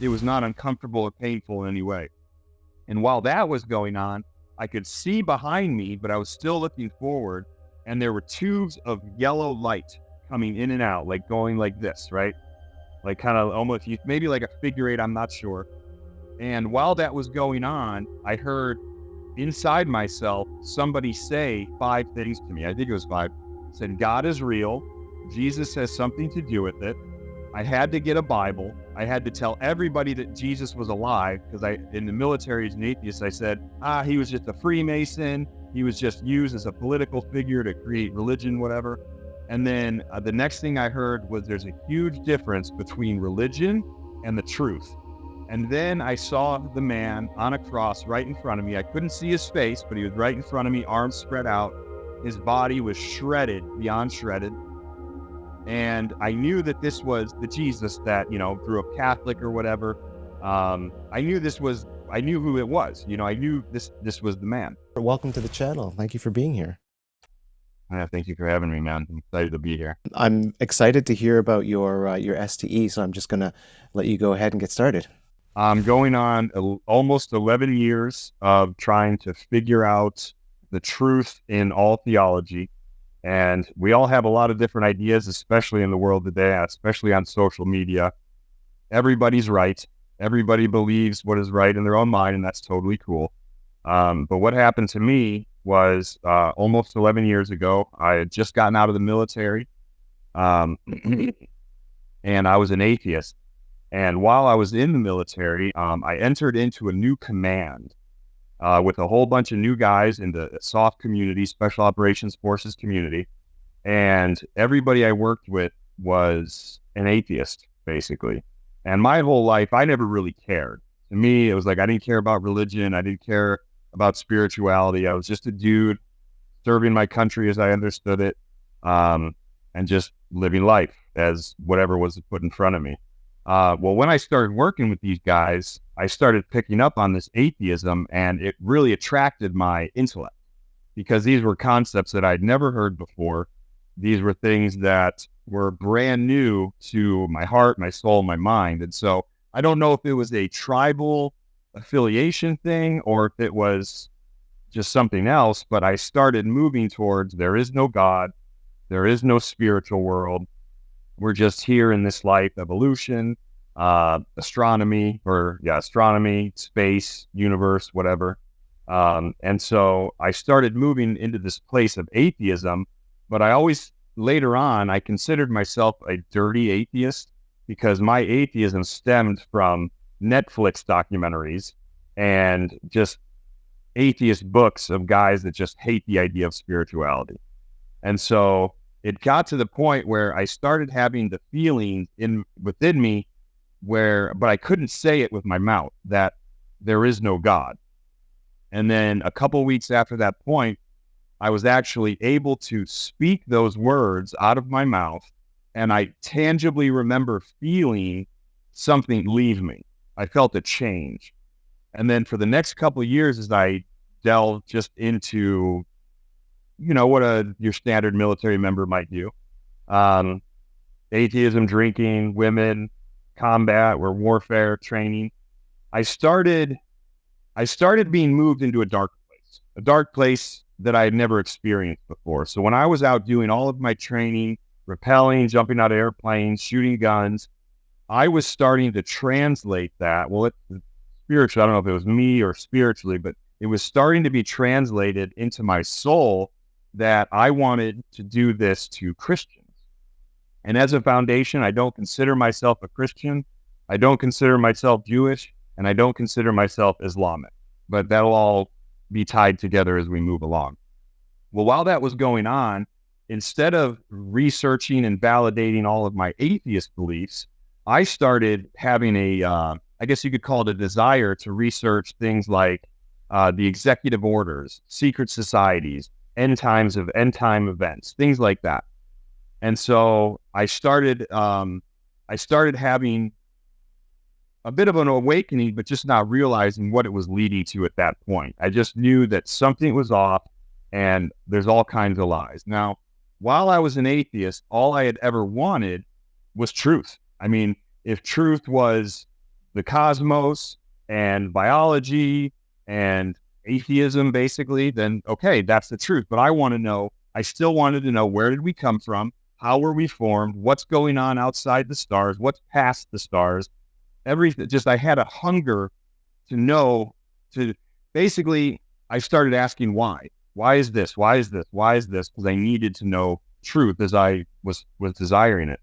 it was not uncomfortable or painful in any way. And while that was going on, I could see behind me, but I was still looking forward, and there were tubes of yellow light coming in and out, like going like this, right? Like kind of almost maybe like a figure eight, I'm not sure. And while that was going on, I heard inside myself somebody say 5 things to me. I think it was 5. Said, God is real. Jesus has something to do with it. I had to get a Bible. I had to tell everybody that Jesus was alive, because in the military as an atheist, I said, he was just a Freemason. He was just used as a political figure to create religion, whatever. And then the next thing I heard was there's a huge difference between religion and the truth. And then I saw the man on a cross right in front of me. I couldn't see his face, but he was right in front of me, arms spread out. His body was shredded, beyond shredded. And I knew that this was the Jesus that, grew up Catholic or whatever. I knew who it was. I knew this was the man. Welcome to the channel. Thank you for being here. Yeah, thank you for having me, man. I'm excited to be here. I'm excited to hear about your STE, so I'm just going to let you go ahead and get started. I'm going on almost 11 years of trying to figure out the truth in all theology. And we all have a lot of different ideas, especially in the world today, especially on social media. Everybody's right. Everybody believes what is right in their own mind, and that's totally cool. But what happened to me was almost 11 years ago. I had just gotten out of the military, and I was an atheist. And while I was in the military, I entered into a new command with a whole bunch of new guys in the SOF community, Special Operations Forces community. And everybody I worked with was an atheist, basically. And my whole life, I never really cared. To me, it was like I didn't care about religion. I didn't care about spirituality. I was just a dude serving my country as I understood it, and just living life as whatever was put in front of me. Well, when I started working with these guys, I started picking up on this atheism, and it really attracted my intellect, because these were concepts that I'd never heard before. These were things that were brand new to my heart, my soul, my mind. And so I don't know if it was a tribal affiliation thing or if it was just something else, but I started moving towards there is no God, there is no spiritual world. We're just here in this life, evolution, astronomy, space, universe, whatever. And so I started moving into this place of atheism, but I always, later on, I considered myself a dirty atheist, because my atheism stemmed from Netflix documentaries and just atheist books of guys that just hate the idea of spirituality. And so it got to the point where I started having the feeling within me but I couldn't say it with my mouth, that there is no God. And then a couple weeks after that point, I was actually able to speak those words out of my mouth, and I tangibly remember feeling something leave me. I felt a change. And then for the next couple of years, as I delved just into what your standard military member might do. Atheism, drinking, women, combat, or warfare training. I started being moved into a dark place that I had never experienced before. So when I was out doing all of my training, rappelling, jumping out of airplanes, shooting guns, I was starting to translate that. Well, spiritually, I don't know if it was me or spiritually, but it was starting to be translated into my soul that I wanted to do this to Christians. And as a foundation, I don't consider myself a Christian. I don't consider myself Jewish, and I don't consider myself Islamic. But that'll all be tied together as we move along. Well, while that was going on, instead of researching and validating all of my atheist beliefs, I started having I guess you could call it a desire to research things like the executive orders, secret societies, end time events, things like that. And so I started having a bit of an awakening, but just not realizing what it was leading to at that point. I just knew that something was off, and there's all kinds of lies. Now, while I was an atheist, all I had ever wanted was truth. I mean, if truth was the cosmos and biology and atheism, basically, then okay, that's the truth. But I still wanted to know, where did we come from? How were we formed? What's going on outside the stars? What's past the stars? Everything. Just, I had a hunger to know, to basically, I started asking why. Why is this? Why is this? Why is this? Because I needed to know truth as I was desiring it.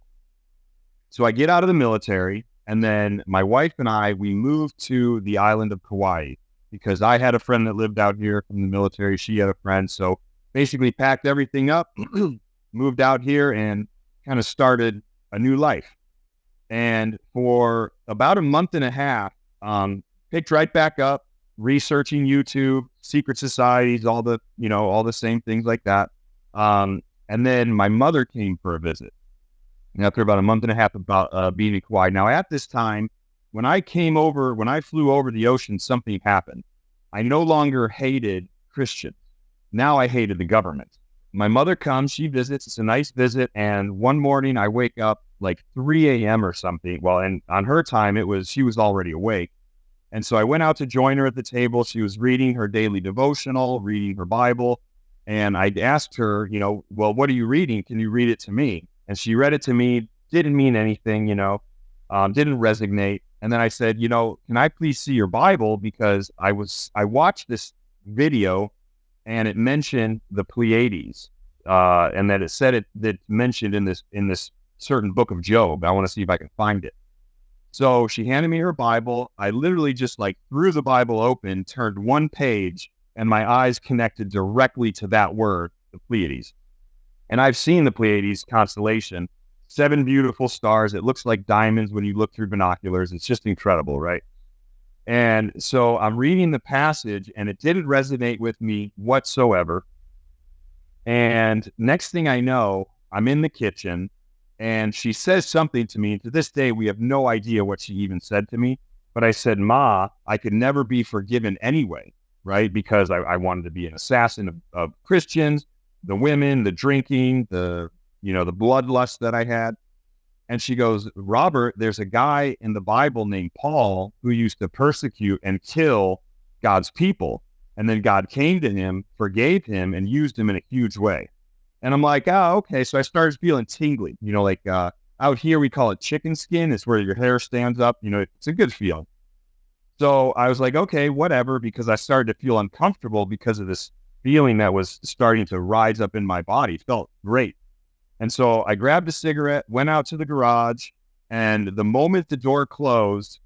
So I get out of the military, and then my wife and we moved to the island of Kauai because I had a friend that lived out here from the military. She had a friend. So basically packed everything up, moved out here, and kind of started a new life. And for about a month and a half, picked right back up, researching YouTube, secret societies, all the same things like that. And then my mother came for a visit. And after about a month and a half about being in Kauai. Now, at this time, when I flew over the ocean, something happened. I no longer hated Christians. Now I hated the government. My mother comes, she visits, it's a nice visit, and one morning I wake up like 3 a.m. or something. Well, and on her time, she was already awake. And so I went out to join her at the table. She was reading her daily devotional, reading her Bible. And I asked her, well, what are you reading? Can you read it to me? And she read it to me, didn't mean anything, didn't resonate. And then I said, can I please see your Bible? Because I watched this video and it mentioned the Pleiades, and that it said that mentioned in this certain book of Job. I want to see if I can find it. So she handed me her Bible. I literally just threw the Bible open, turned one page, and my eyes connected directly to that word, the Pleiades. And I've seen the Pleiades constellation, 7 beautiful stars. It looks like diamonds when you look through binoculars. It's just incredible, right? And so I'm reading the passage, and it didn't resonate with me whatsoever. And next thing I know, I'm in the kitchen, and she says something to me. And to this day, we have no idea what she even said to me. But I said, "Ma, I could never be forgiven anyway," right? Because I wanted to be an assassin of Christians, the women, the drinking, the bloodlust that I had. And she goes, "Robert, there's a guy in the Bible named Paul who used to persecute and kill God's people. And then God came to him, forgave him, and used him in a huge way." And I'm like, oh, okay. So I started feeling tingly, out here we call it chicken skin. It's where your hair stands up. It's a good feeling. So I was like, okay, whatever, because I started to feel uncomfortable because of this feeling that was starting to rise up in my body. It felt great. And so I grabbed a cigarette, went out to the garage, and the moment the door closed,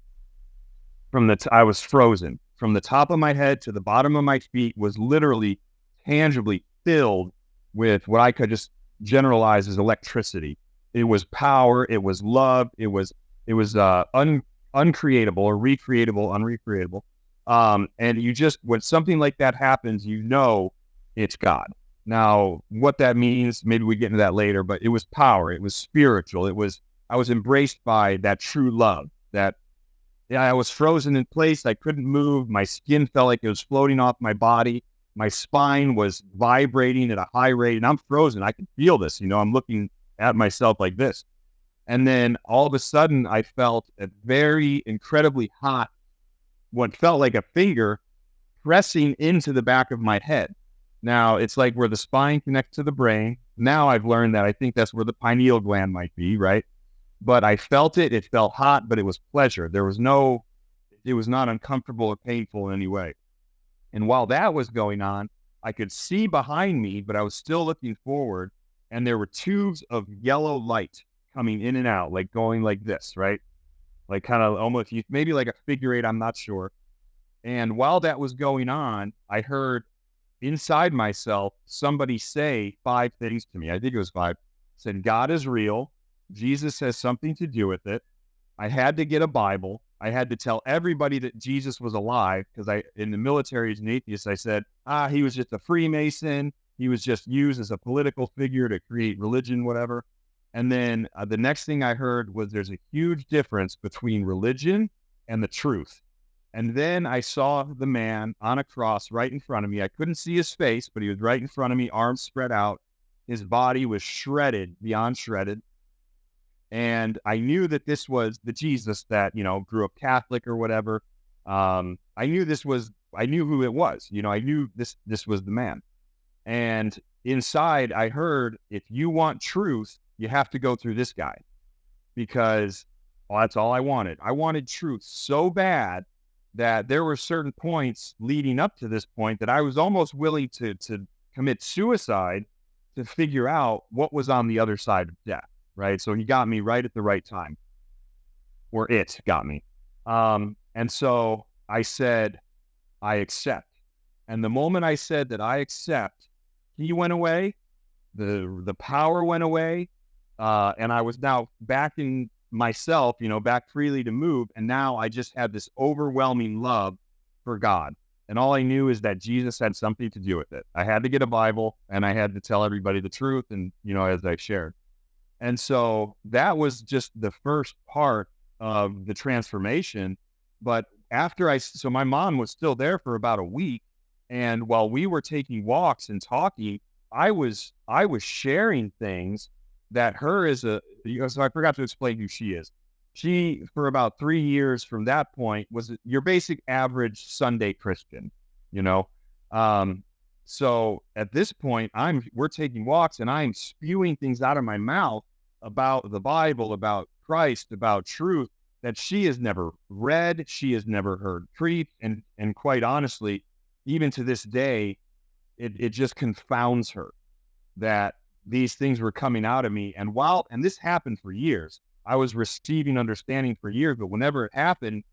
I was frozen. From the top of my head to the bottom of my feet was literally tangibly filled with what I could just generalize as electricity. It was power. It was love. It was uncreatable or recreatable, unrecreatable. And when something like that happens, it's God. Now, what that means, maybe we get into that later, but it was power. It was spiritual. I was embraced by that true love. I was frozen in place. I couldn't move. My skin felt like it was floating off my body. My spine was vibrating at a high rate, and I'm frozen. I can feel this. I'm looking at myself like this. And then all of a sudden, I felt a very incredibly hot, what felt like a finger pressing into the back of my head. Now, it's like where the spine connects to the brain. Now I've learned that I think that's where the pineal gland might be, right? But I felt it. It felt hot, but it was pleasure. It was not uncomfortable or painful in any way. And while that was going on, I could see behind me, but I was still looking forward, and there were tubes of yellow light coming in and out, like going like this, right? Like kind of almost maybe like a figure eight, I'm not sure. And while that was going on, I heard inside myself somebody say 5 things to me. I think it was 5. Said, God is real. Jesus has something to do with it. I had to get a Bible. I had to tell everybody that Jesus was alive, because in the military as an atheist, I said, he was just a Freemason. He was just used as a political figure to create religion, whatever. And then the next thing I heard was there's a huge difference between religion and the truth. And then I saw the man on a cross right in front of me. I couldn't see his face, but he was right in front of me, arms spread out. His body was shredded, beyond shredded. And I knew that this was the Jesus that, grew up Catholic or whatever. I knew who it was. I knew this was the man. And inside, I heard, if you want truth, you have to go through this guy, because, well, that's all I wanted. I wanted truth so bad that there were certain points leading up to this point that I was almost willing to commit suicide to figure out what was on the other side of death. Right. So he got me right at the right time, or it got me. And so I said, I accept. And the moment I said that I accept, he went away, the power went away, and I was now back in myself, back freely to move. And now I just had this overwhelming love for God. And all I knew is that Jesus had something to do with it. I had to get a Bible, and I had to tell everybody the truth. And, as I shared. And so that was just the first part of the transformation. But so my mom was still there for about a week. And while we were taking walks and talking, I was sharing things that so I forgot to explain who she is. She, for about 3 years from that point, was your basic average Sunday Christian, you know? So at this point, we're taking walks, and I'm spewing things out of my mouth about the Bible, about Christ, about truth that she has never read, she has never heard preached, and quite honestly, even to this day, it just confounds her that these things were coming out of me. And this happened for years, I was receiving understanding for years, but whenever it happened,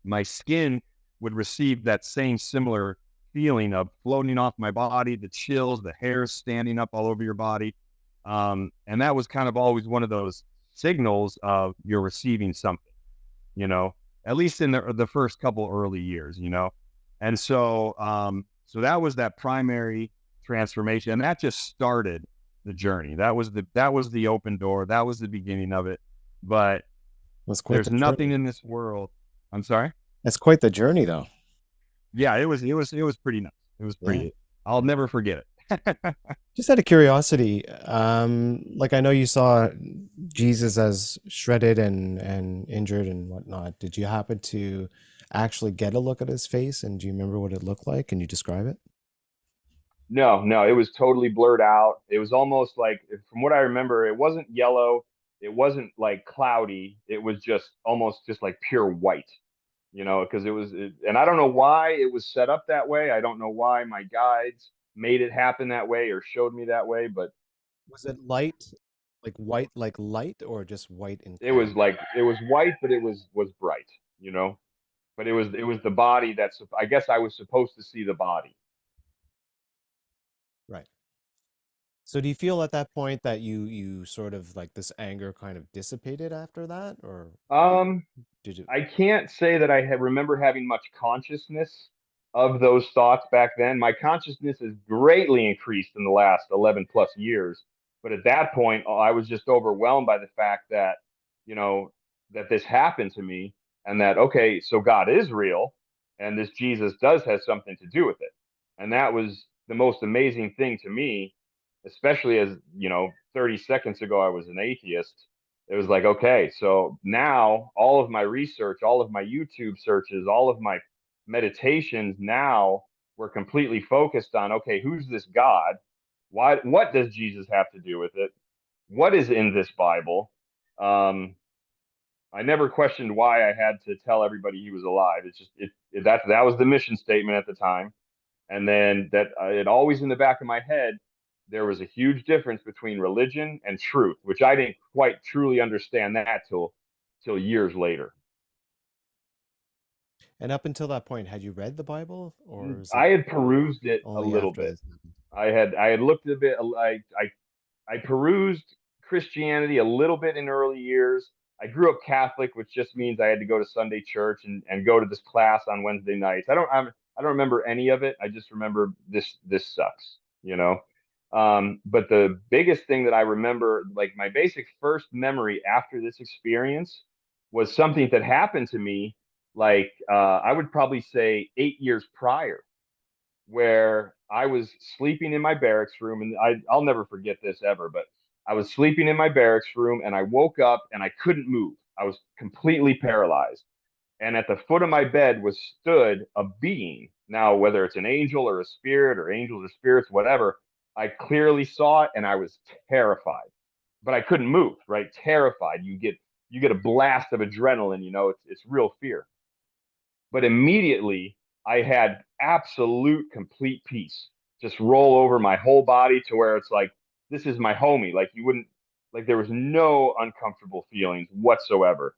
my skin would receive that same similar feeling of floating off my body, the chills, the hairs standing up all over your body. And that was kind of always one of those signals of you're receiving something, at least in the first couple early years, And so, so that was that primary transformation, and that just started the journey. That was the open door. That was the beginning of it. But there's nothing in this world. I'm sorry. That's quite the journey, though. Yeah, it was pretty nuts. It was pretty. I'll never forget it. Just out of curiosity, like, I know you saw Jesus as shredded and injured and whatnot. Did you happen to actually get a look at his face, and do you remember what it looked like? Can you describe it? No, it was totally blurred out. It was almost like, from what I remember, it wasn't yellow. It wasn't like cloudy. It was just almost just like pure white, because and I don't know why it was set up that way. I don't know why my guides made it happen that way or showed me that way, but Was it light, like white, like light, or just white in it color? was like, it was white, but it was bright, but it was the body I guess I was supposed to see the body. Right. So do you feel at that point that you sort of, like, this anger kind of dissipated after that, or Um, did it? I can't say that remember having much consciousness of those thoughts back then. My consciousness has greatly increased in the last 11 plus years. But at that point, I was just overwhelmed by the fact that, you know, that this happened to me, and that, okay, so God is real, and this Jesus does have something to do with it. And that was the most amazing thing to me, especially as, 30 seconds ago, I was an atheist. It was like, okay, so now all of my research, all of my YouTube searches, all of my meditations now were completely focused on, okay, who's this God? What does Jesus have to do with it? What is in this Bible? I never questioned why I had to tell everybody he was alive. It's just that was the mission statement at the time. And then that it always in the back of my head, there was a huge difference between religion and truth, which I didn't quite truly understand that till years later. And up until that point, had you read the Bible, or is it I had perused it a only little after bit. this happened? I had looked a bit. I perused Christianity a little bit in early years. I grew up Catholic, which just means I had to go to Sunday church and go to this class on Wednesday nights. I don't remember any of it. I just remember this sucks. But the biggest thing that I remember, like my basic first memory after this experience, was something that happened to me, like I would probably say 8 years prior, where I was sleeping in my barracks room, and I'll never forget this ever. But I was sleeping in my barracks room and I woke up and I couldn't move. I was completely paralyzed. And at the foot of my bed was stood a being. Now, whether it's an angel or a spirit or angels or spirits, whatever, I clearly saw it and I was terrified. But I couldn't move, right? Terrified. You get a blast of adrenaline, it's real fear. But immediately I had absolute complete peace. Just roll over my whole body to where it's like this is my homie. Like you wouldn't like there was no uncomfortable feelings whatsoever.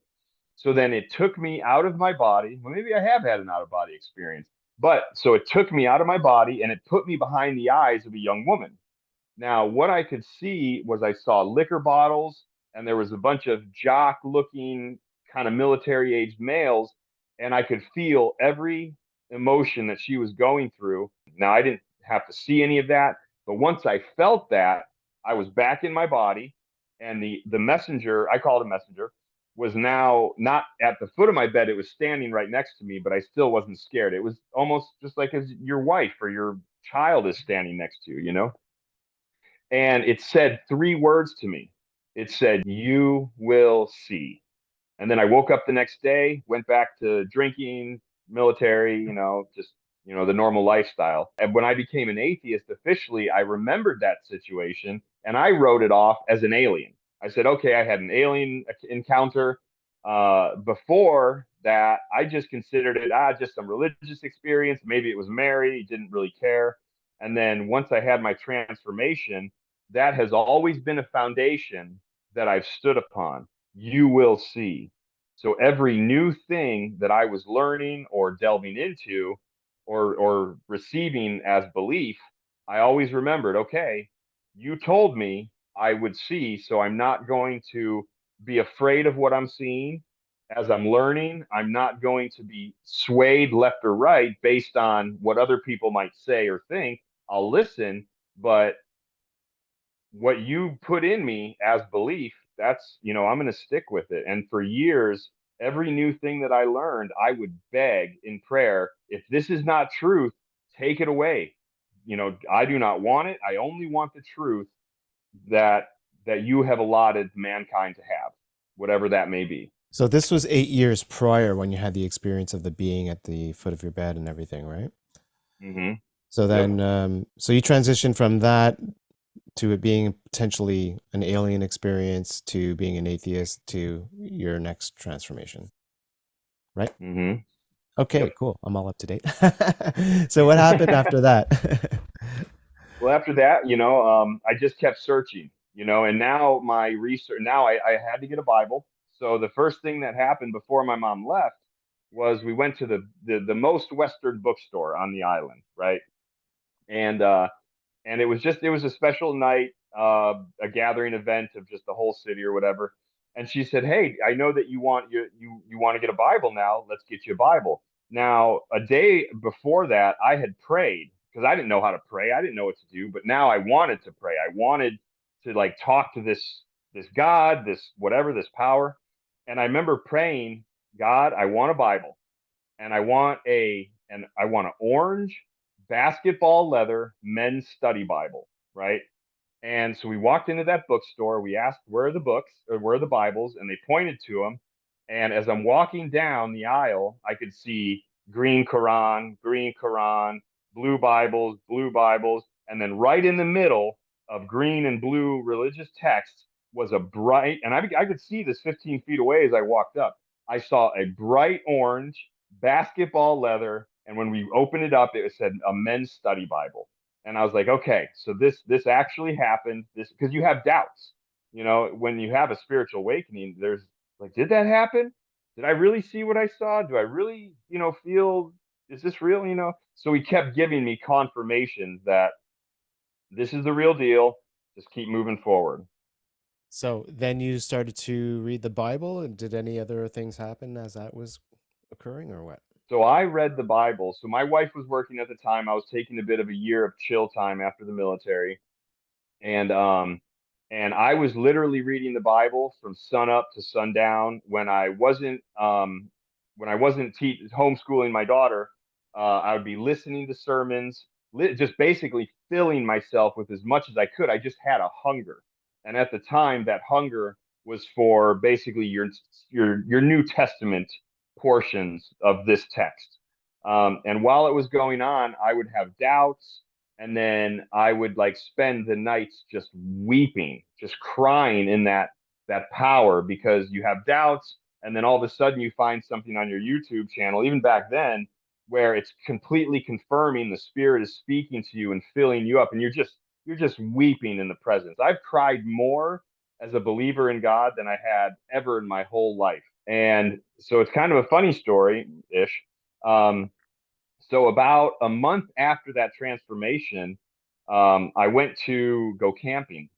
So then it took me out of my body. Well, maybe I have had an out of body experience, but so it took me out of my body and it put me behind the eyes of a young woman. Now, what I could see was I saw liquor bottles and there was a bunch of jock looking kind of military age males, and I could feel every emotion that she was going through. Now, I didn't have to see any of that, but once I felt that, I was back in my body, and the messenger, I call it a messenger, was now not at the foot of my bed. It was standing right next to me, but I still wasn't scared. It was almost just like as your wife or your child is standing next to you. And it said three words to me. It said, "You will see." And then I woke up the next day, went back to drinking, military, just, the normal lifestyle. And when I became an atheist officially, I remembered that situation and I wrote it off as an alien. I said, okay, I had an alien encounter. Before that, I just considered it just some religious experience. Maybe it was Mary, didn't really care. And then once I had my transformation, that has always been a foundation that I've stood upon. You will see. So every new thing that I was learning or delving into or receiving as belief, I always remembered, okay, you told me I would see, so I'm not going to be afraid of what I'm seeing. As I'm learning, I'm not going to be swayed left or right based on what other people might say or think. I'll listen, but what you put in me as belief, that's, I'm going to stick with it. And for years, every new thing that I learned, I would beg in prayer, if this is not truth, take it away. I do not want it. I only want the truth that you have allotted mankind to have, whatever that may be. So this was 8 years prior when you had the experience of the being at the foot of your bed and everything, right? Mm-hmm. So Yep. then, so you transitioned from that to it being potentially an alien experience to being an atheist to your next transformation, right? Mm-hmm. Okay, Yep. cool. I'm all up to date. So what happened after that? Well, after that, I just kept searching, and now my research, now I had to get a Bible. So the first thing that happened before my mom left was we went to the most Western bookstore on the island, right? And it was a special night, a gathering event of just the whole city or whatever. And she said, "Hey, I know that you want to get a Bible now. Let's get you a Bible." Now, a day before that, I had prayed because I didn't know how to pray. I didn't know what to do, but now I wanted to pray. I wanted to like talk to this God, this whatever, this power. And I remember praying, "God, I want a Bible and I want an orange basketball leather men's study Bible, right?" And so we walked into that bookstore. We asked, "Where are the books or where are the Bibles?" And they pointed to them. And as I'm walking down the aisle, I could see green Quran, blue Bibles. And then right in the middle of green and blue religious texts was a bright, and I could see this 15 feet away as I walked up. I saw a bright orange basketball leather. And when we opened it up, it said a men's study Bible. And I was like, okay, so this actually happened. This because you have doubts. When you have a spiritual awakening, there's like, did that happen? Did I really see what I saw? Do I really, feel, is this real? So he kept giving me confirmation that this is the real deal. Just keep moving forward. So then you started to read the Bible, and did any other things happen as that was occurring, or what? So I read the Bible. So my wife was working at the time. I was taking a bit of a year of chill time after the military. And I was literally reading the Bible from sun up to sundown when I wasn't homeschooling my daughter. I would be listening to sermons, just basically filling myself with as much as I could. I just had a hunger. And at the time, that hunger was for basically your New Testament portions of this text. And while it was going on, I would have doubts, and then I would like spend the nights just weeping, just crying in that power, because you have doubts, and then all of a sudden you find something on your YouTube channel, even back then, where it's completely confirming the Spirit is speaking to you and filling you up, and you're just weeping in the presence. I've cried more as a believer in God than I had ever in my whole life. And so it's kind of a funny story ish. Um, so about a month after that transformation, I went to go camping.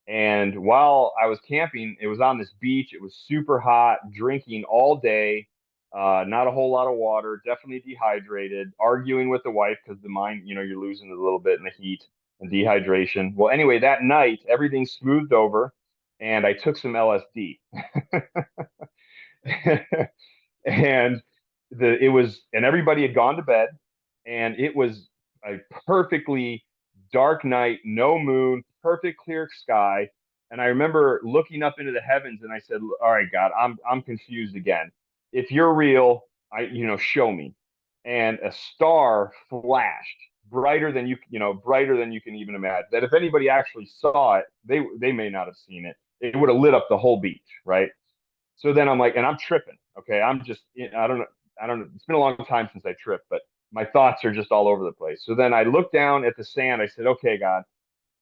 And while I was camping, it was on this beach. It was super hot, drinking all day, not a whole lot of water, definitely dehydrated, arguing with the wife because the mind, you're losing it a little bit in the heat and dehydration. Well, anyway, that night, everything smoothed over and I took some LSD. And and everybody had gone to bed, and it was a perfectly dark night, no moon, perfect clear sky. And I remember looking up into the heavens and I said, all right, God, I'm confused again. If you're real, show me. And a star flashed brighter than you can even imagine. That if anybody actually saw it, they may not have seen it. It would have lit up the whole beach, right? So then I'm like, and I'm tripping. Okay. I don't know. I don't know. It's been a long time since I tripped, but my thoughts are just all over the place. So then I looked down at the sand. I said, okay, God,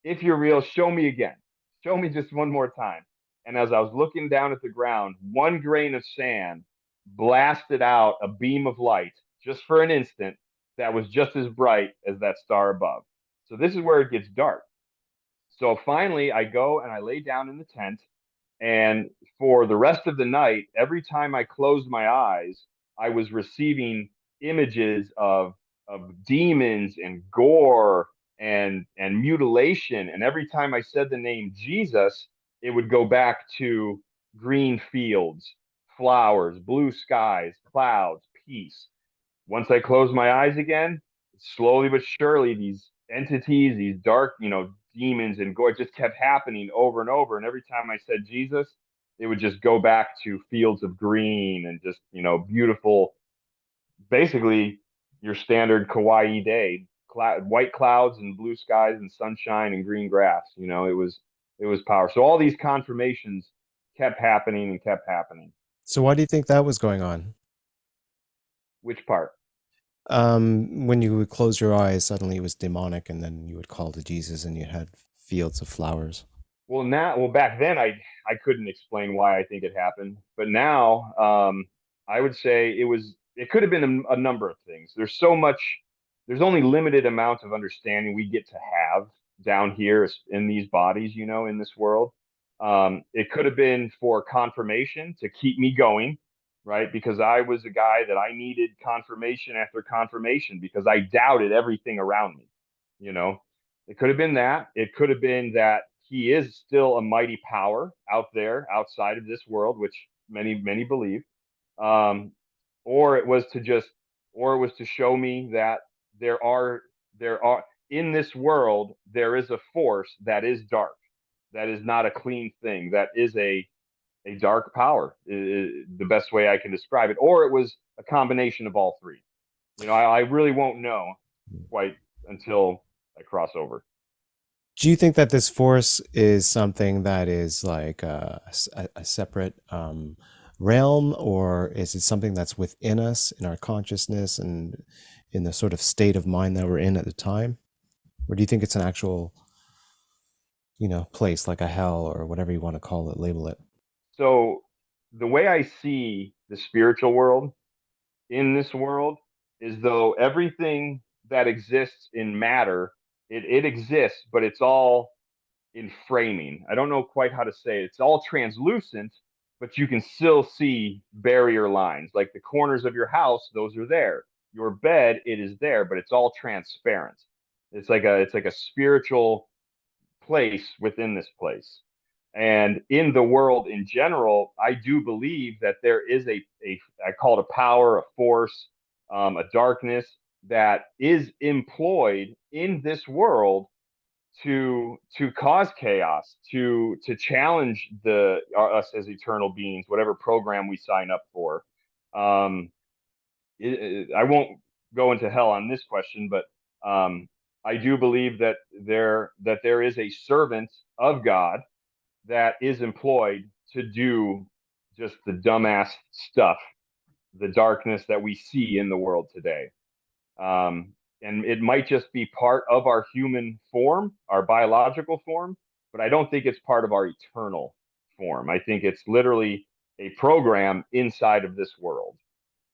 if you're real, show me again. Show me just one more time. And as I was looking down at the ground, one grain of sand blasted out a beam of light just for an instant that was just as bright as that star above. So this is where it gets dark. So finally, I go and I lay down in the tent, and for the rest of the night, every time I closed my eyes, I was receiving images of demons and gore and mutilation. And every time I said the name Jesus, it would go back to green fields, flowers, blue skies, clouds, peace. Once I closed my eyes again, slowly but surely, these entities, these dark, demons and gore just kept happening over and over. And every time I said Jesus, it would just go back to fields of green and just, beautiful, basically your standard kawaii day, white clouds and blue skies and sunshine and green grass. It was power. So all these confirmations kept happening and kept happening. So why do you think that was going on? Which part? When you would close your eyes, suddenly it was demonic, and then you would call to Jesus, and you had fields of flowers. Back then I couldn't explain why I think it happened, but now I would say it could have been a number of things. There's only limited amount of understanding we get to have down here in these bodies, in this world. It could have been for confirmation to keep me going, right? Because I was a guy that I needed confirmation after confirmation because I doubted everything around me, you know. It could have been that. It could have been that he is still a mighty power out there outside of this world, which many believe. Um, or it was to show me that there are in this world there is a force that is dark, that is not a clean thing, that is a dark power, is the best way I can describe it. Or it was a combination of all three. I really won't know quite until I cross over. Do you think that this force is something that is like a separate realm, or is it something that's within us, in our consciousness, and in the sort of state of mind that we're in at the time? Or do you think it's an actual, place like a hell or whatever you want to call it, label it? So the way I see the spiritual world in this world is though everything that exists in matter, it exists, but it's all in framing. I don't know quite how to say it. It's all translucent, but you can still see barrier lines. Like the corners of your house, those are there. Your bed, it is there, but it's all transparent. It's like a spiritual place within this place. And in the world in general, I do believe that there is I call it a power, a force, a darkness that is employed in this world to cause chaos, to challenge us as eternal beings, whatever program we sign up for. Um, I won't go into hell on this question, but I do believe that there is a servant of God that is employed to do just the dumbass stuff, the darkness that we see in the world today. Um, and it might just be part of our human form, our biological form, but I don't think it's part of our eternal form. I think it's literally a program inside of this world.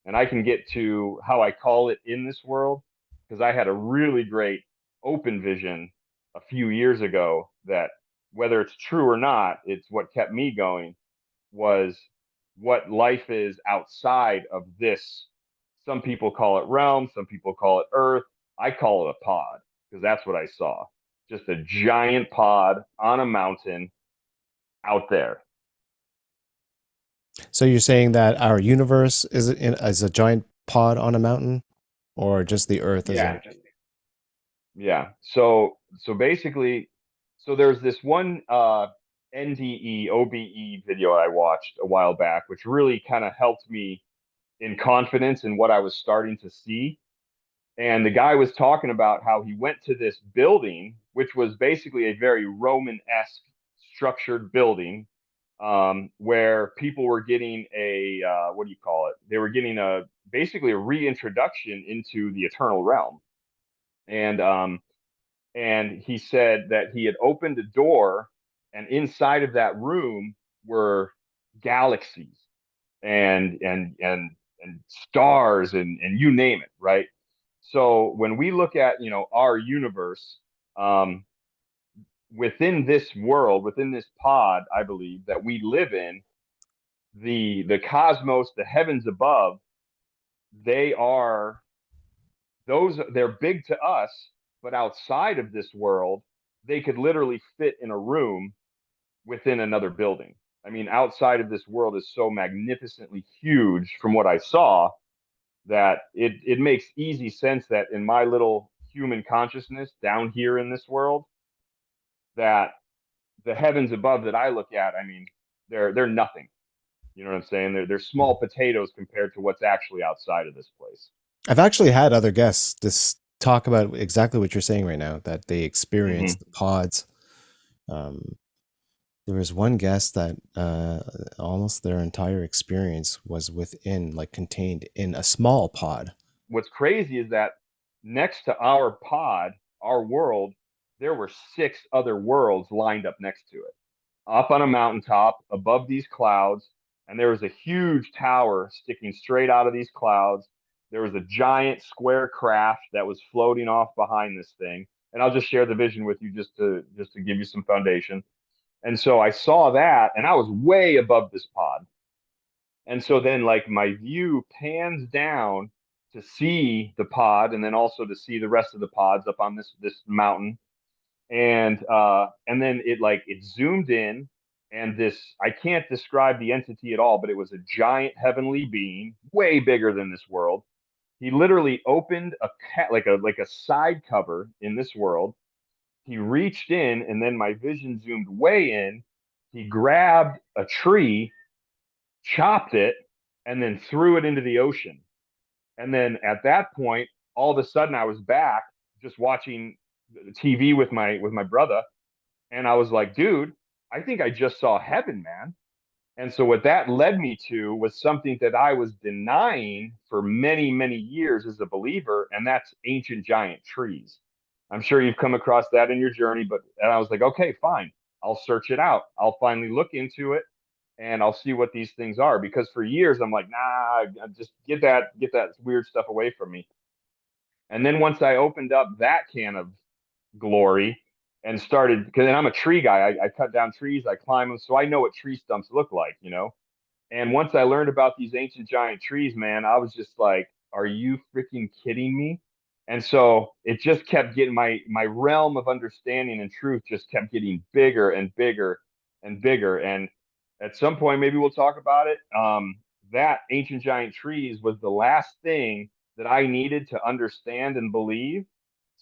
And I can get to how I call it in this world because I had a really great open vision a few years ago that whether it's true or not, it's what kept me going was what life is outside of this. Some people call it realm, some people call it earth. I call it a pod because that's what I saw. Just a giant pod on a mountain out there. So you're saying that our universe is a giant pod on a mountain, or just the Earth as Yeah, a? yeah. So basically, so there's this one NDE OBE video I watched a while back, which really kind of helped me in confidence in what I was starting to see. And the guy was talking about how he went to this building, which was basically a very Roman-esque structured building, where people were getting a what do you call it? They were getting a basically a reintroduction into the eternal realm. And and he said that he had opened a door, and inside of that room were galaxies and stars and you name it, right? So when we look at our universe, um, within this world, within this pod, I believe that we live in, the cosmos, the heavens above, they are they're big to us, but outside of this world, they could literally fit in a room within another building. I mean, outside of this world is so magnificently huge from what I saw that it makes easy sense that in my little human consciousness down here in this world, that the heavens above that I look at, I mean, they're nothing. You know what I'm saying? They're small potatoes compared to what's actually outside of this place. I've actually had other guests just talk about exactly what you're saying right now, that they experienced Hmm. the pods. Um, there was one guest that almost their entire experience was within, like, contained in a small pod. What's crazy is that next to our pod, our world, there were six other worlds lined up next to it, up on a mountaintop above these clouds. And there was a huge tower sticking straight out of these clouds. There was a giant square craft that was floating off behind this thing. And I'll just share the vision with you just to give you some foundation. And so I saw that, and I was way above this pod. And so then, like, my view pans down to see the pod, and then also to see the rest of the pods up on this mountain. And then it zoomed in, and this, I can't describe the entity at all, but it was a giant heavenly being, way bigger than this world. He literally opened like a side cover in this world. He reached in, and then my vision zoomed way in. He grabbed a tree, chopped it, and then threw it into the ocean. And then at that point, all of a sudden, I was back just watching TV with my brother, and I was like, dude, I think I just saw heaven, man. And so what that led me to was something that I was denying for many, many years as a believer, and that's ancient giant trees. I'm sure you've come across that in your journey, but and I was like, okay, fine. I'll search it out. I'll finally look into it and I'll see what these things are. Because for years I'm like, nah, just get that weird stuff away from me. And then once I opened up that can of glory and started, because I'm a tree guy, I cut down trees, I climb them, so I know what tree stumps look like. And once I learned about these ancient giant trees, man, I was just like, are you freaking kidding me? And so it just kept getting my realm of understanding and truth just kept getting bigger and bigger and bigger. And at some point, maybe we'll talk about it. That ancient giant trees was the last thing that I needed to understand and believe.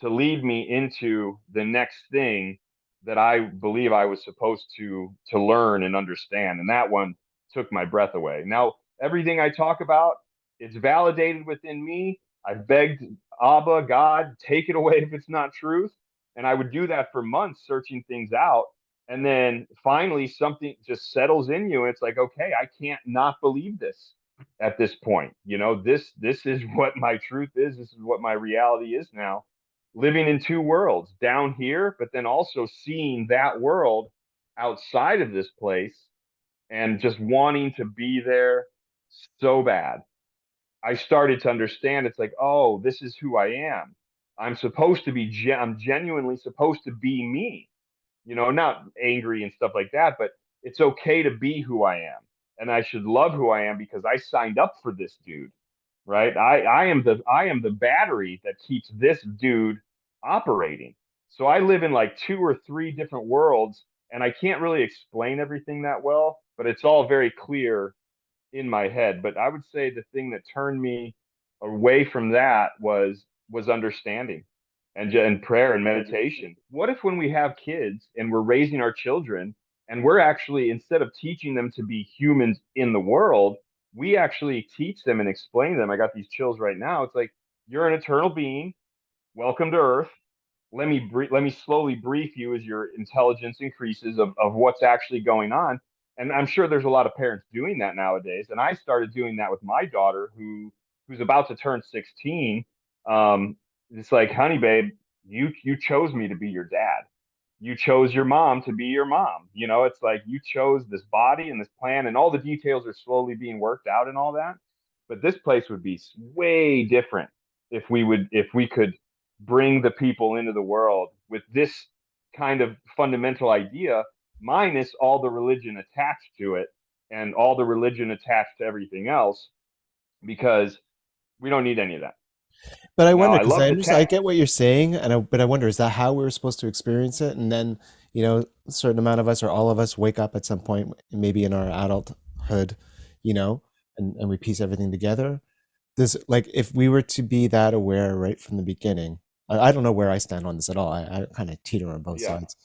to lead me into the next thing that I believe I was supposed to learn and understand. And that one took my breath away. Now, everything I talk about, it's validated within me. I begged Abba, God, take it away if it's not truth. And I would do that for months, searching things out. And then finally, something just settles in you. And it's like, okay, I can't not believe this at this point. This is what my truth is. This is what my reality is now. Living in two worlds, down here, but then also seeing that world outside of this place and just wanting to be there so bad. I started to understand it's like, oh, this is who I am. I'm supposed to be, I'm genuinely supposed to be me, not angry and stuff like that, but it's okay to be who I am. And I should love who I am because I signed up for this dude, right? I am the battery that keeps this dude operating. So I live in like two or three different worlds, and I can't really explain everything that well, but it's all very clear in my head. But I would say the thing that turned me away from that was understanding and prayer and meditation. What if when we have kids and we're raising our children and we're actually, instead of teaching them to be humans in the world, we actually teach them and explain to them. I got these chills right now. It's like, you're an eternal being. Welcome to Earth. Let me slowly brief you as your intelligence increases of what's actually going on. And I'm sure there's a lot of parents doing that nowadays. And I started doing that with my daughter who's about to turn 16. It's like, honey, babe, you chose me to be your dad. You chose your mom to be your mom. It's like you chose this body and this plan, and all the details are slowly being worked out and all that. But this place would be way different if we could bring the people into the world with this kind of fundamental idea, minus all the religion attached to it and all the religion attached to everything else, because we don't need any of that. But I Now, wonder I because love I the understand, I tech. get what you're saying, but I wonder, is that how we were supposed to experience it? And then, a certain amount of us or all of us wake up at some point, maybe in our adulthood, you know, and we piece everything together. Does like if we were to be that aware right from the beginning, I don't know where I stand on this at all. I kind of teeter on both Yeah, sides,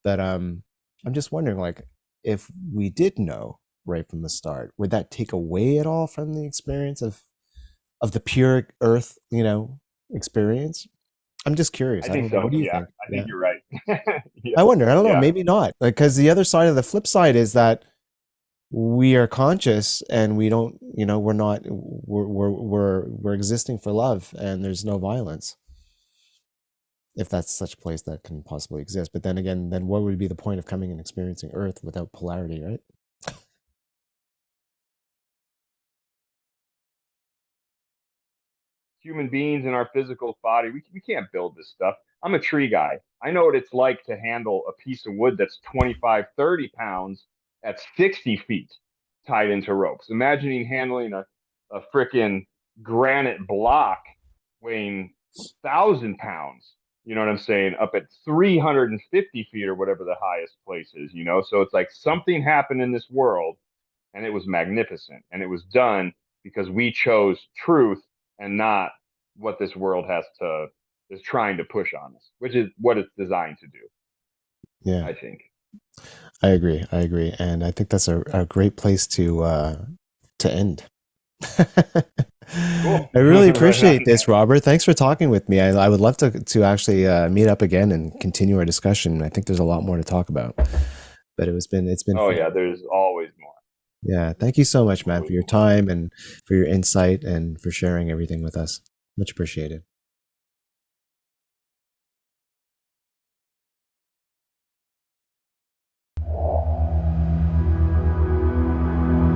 but I'm just wondering, like, if we did know right from the start, would that take away at all from the experience of the pure Earth, experience? I'm just curious. I I think don't know. so. What do you Yeah, think? I think Yeah, you're right. Yeah, I wonder. I don't know. yeah. Maybe not. Like, because the other side of the flip side is that we are conscious and we don't, we're not, we're existing for love and there's no violence. If that's such a place that can possibly exist. But then again, then what would be the point of coming and experiencing Earth without polarity, right? Human beings in our physical body, we can't build this stuff. I'm a tree guy. I know what it's like to handle a piece of wood that's 25, 30 pounds at 60 feet tied into ropes. Imagining handling a freaking granite block weighing 1,000 pounds. You know what I'm saying? Up at 350 feet or whatever the highest place is. So it's like something happened in this world and it was magnificent. And it was done because we chose truth and not what this world is trying to push on us, which is what it's designed to do, Yeah, I think. I agree. I agree. And I think that's a great place to end. Cool. I really Right on, appreciate this, man. Robert. Thanks for talking with me. I would love to actually meet up again and continue our discussion. I think there's a lot more to talk about, but it's been Oh fun. yeah, there's always more. Yeah, thank you so much, man, for Always your more. time and for your insight and for sharing everything with us. Much appreciated.